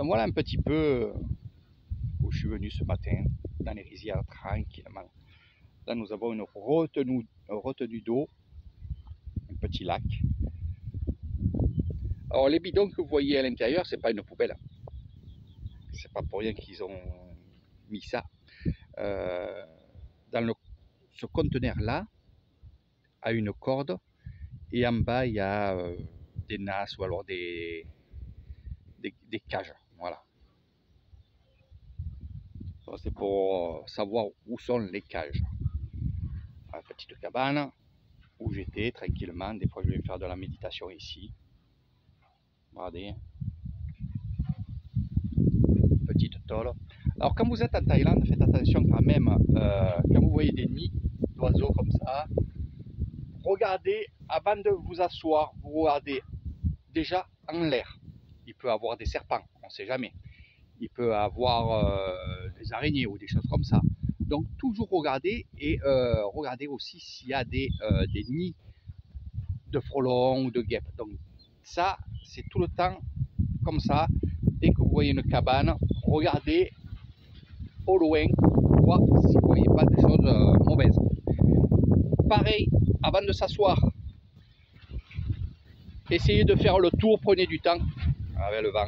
voilà un petit peu où je suis venu ce matin, dans les rizières tranquillement. Là nous avons une retenue d'eau, un petit lac. Alors les bidons que vous voyez à l'intérieur, c'est pas une poubelle. C'est pas pour rien qu'ils ont mis ça. Dans ce conteneur-là, a une corde, et en bas il y a des nasses ou alors des cages. Voilà. C'est pour savoir où sont les cages. La petite cabane où j'étais tranquillement. Des fois je vais faire de la méditation ici. Regardez. Petite tôle. Alors quand vous êtes en Thaïlande, faites attention quand même, quand vous voyez des nids d'oiseaux comme ça, regardez avant de vous asseoir, vous regardez déjà en l'air. Il peut y avoir des serpents, on ne sait jamais. Il peut y avoir des araignées ou des choses comme ça. Donc toujours regarder, et regardez aussi s'il y a des nids de frelons ou de guêpes. Donc ça, c'est tout le temps comme ça. Dès que vous voyez une cabane, regardez au loin, voir si vous ne voyez pas des choses mauvaises. Pareil, avant de s'asseoir, essayez de faire le tour, prenez du temps, avec le vent,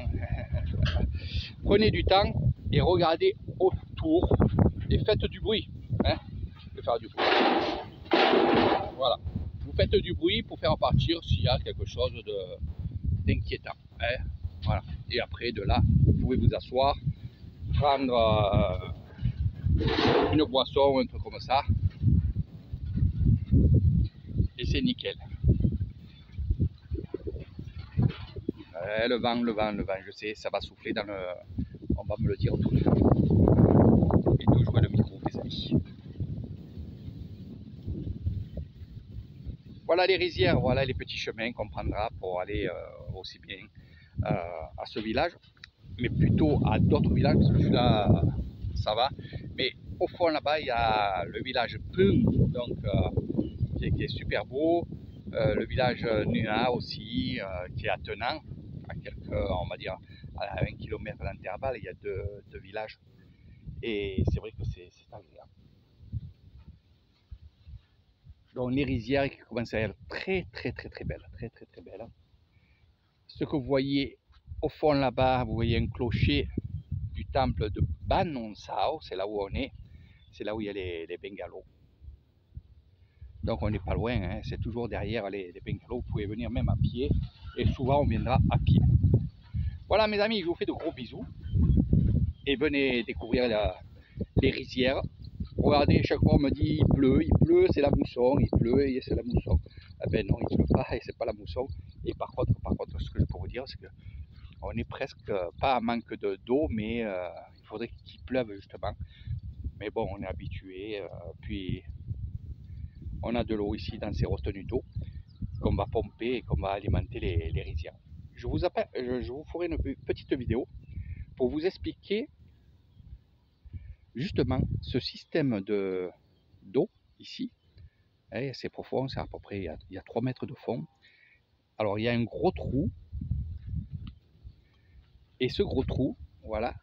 prenez du temps et regardez autour et faites du bruit. Hein, de faire du bruit. Voilà, vous faites du bruit pour faire partir s'il y a quelque chose d'inquiétant. Hein, voilà. Et après de là, vous pouvez vous asseoir, prendre une boisson ou un truc comme ça, et c'est nickel. Le vent, je sais, ça va souffler dans le... On va me le dire tout le temps. Et toujours le micro, mes amis. Voilà les rizières, voilà les petits chemins qu'on prendra pour aller aussi bien à ce village, mais plutôt à d'autres villages, parce que celui-là, ça va. Mais au fond là-bas, il y a le village Pung, donc qui est super beau. Le village Nuna aussi, qui est attenant, à quelques, on va dire, à 1 km d'intervalle, il y a deux villages. Et c'est vrai que c'est agréable. Donc les rizières qui commencent à être très belles, très belles. Ce que vous voyez au fond là-bas, vous voyez un clocher du temple de Ban Non Sao, c'est là où on est, c'est là où il y a les bungalows. Donc on n'est pas loin, hein, c'est toujours derrière les bungalows, vous pouvez venir même à pied, et souvent on viendra à pied. Voilà mes amis, je vous fais de gros bisous, et venez découvrir les rizières. Regardez, chaque fois on me dit il pleut, c'est la mousson, il pleut et c'est la mousson. Ah ben non, il ne pleut pas et c'est pas la mousson. Et par contre, ce que je peux vous dire, c'est que on est presque pas à manque d'eau, mais il faudrait qu'il pleuve justement. Mais bon, on est habitué, puis on a de l'eau ici dans ces retenues d'eau qu'on va pomper et qu'on va alimenter les rizières. Je vous ferai une petite vidéo pour vous expliquer justement ce système d'eau ici. C'est profond, c'est à peu près, il y a 3 mètres de fond. Alors il y a un gros trou, et ce gros trou, voilà,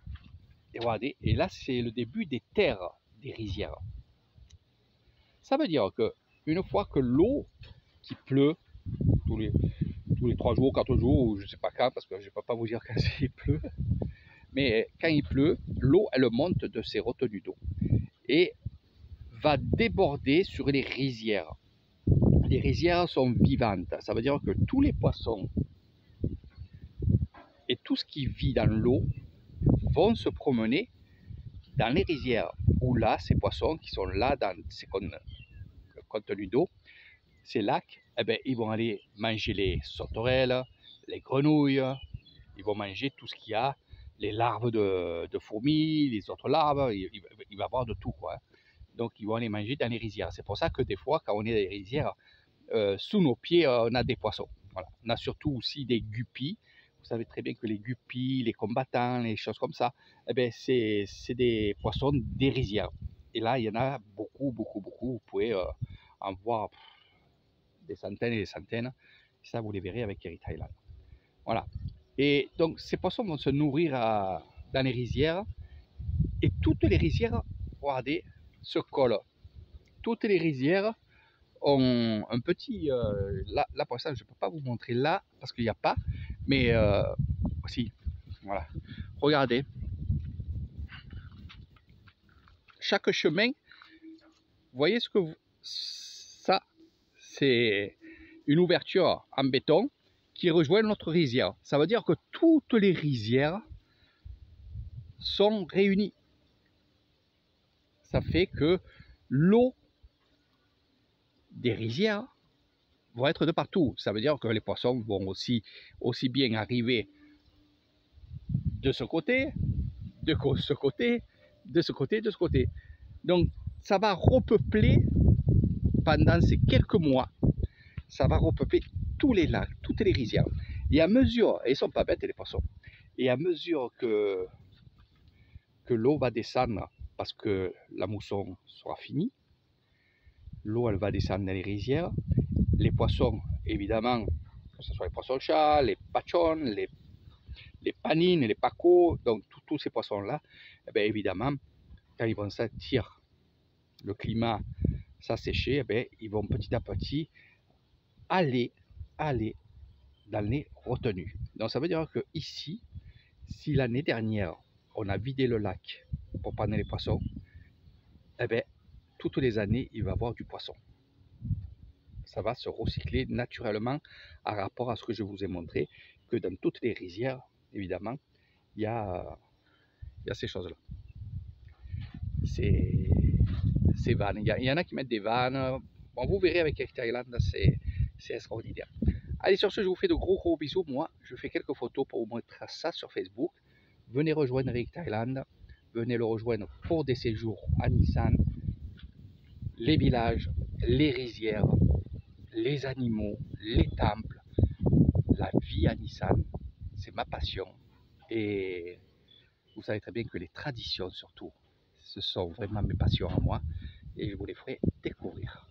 et regardez, et là c'est le début des terres des rizières. Ça veut dire que une fois que l'eau qui pleut tous les 3 jours, 4 jours, ou je sais pas quand, parce que je ne peux pas vous dire quand il pleut, mais quand il pleut, l'eau elle monte de ces retenues d'eau et va déborder sur les rizières. Les rizières sont vivantes, ça veut dire que tous les poissons et tout ce qui vit dans l'eau vont se promener dans les rizières, où là, ces poissons qui sont là dans ces contenus d'eau, ces lacs, eh ben, ils vont aller manger les sauterelles, les grenouilles, ils vont manger tout ce qu'il y a, les larves de fourmis, les autres larves, il va y avoir de tout, quoi. Donc ils vont aller manger dans les rizières. C'est pour ça que des fois, quand on est dans les rizières, sous nos pieds, on a des poissons. Voilà. On a surtout aussi des guppies. Vous savez très bien que les guppies, les combattants, les choses comme ça, eh ben c'est des poissons des rizières. Et là, il y en a beaucoup. Vous pouvez en voir des centaines et des centaines. Ça, vous les verrez avec Keri Thailand. Voilà. Et donc ces poissons vont se nourrir dans les rizières. Et toutes les rizières, regardez, se collent. Toutes les rizières ont un petit... là pour l'instant, je ne peux pas vous montrer là, parce qu'il n'y a pas. Mais aussi, voilà. Regardez. Chaque chemin, vous voyez ce que vous... Ça, c'est une ouverture en béton qui rejoint notre rizière. Ça veut dire que toutes les rizières sont réunies. Ça fait que l'eau des rizières va être de partout. Ça veut dire que les poissons vont aussi bien arriver de ce côté, de ce côté, de ce côté, de ce côté. Donc ça va repeupler pendant ces quelques mois, ça va repeupler tous les lacs, toutes les rizières. Et à mesure, et ils sont pas bêtes les poissons, et à mesure que l'eau va descendre, parce que la mousson sera finie, l'eau elle va descendre dans les rizières, les poissons évidemment, que ce soit les poissons-chats, les pachons, les panines, les pacos, donc tous ces poissons-là, eh bien, évidemment, quand ils vont sentir le climat s'assécher, eh bien, ils vont petit à petit aller dans les retenues. Donc ça veut dire que ici, si l'année dernière, on a vidé le lac pour prendre les poissons, eh bien, toutes les années, il va y avoir du poisson. Ça va se recycler naturellement par rapport à ce que je vous ai montré, que dans toutes les rizières, évidemment, il y a ces choses-là. Ces vannes. Il y en a qui mettent des vannes. Bon, vous verrez avec Eric Thailand, c'est extraordinaire. Allez, sur ce, je vous fais de gros bisous. Moi, je fais quelques photos pour vous montrer ça sur Facebook. Venez rejoindre Eric Thailand. Venez le rejoindre pour des séjours à Nissan. Les villages, les rizières, les animaux, les temples, la vie à Nissan, c'est ma passion. Et vous savez très bien que les traditions surtout, ce sont vraiment mes passions à moi et je vous les ferai découvrir.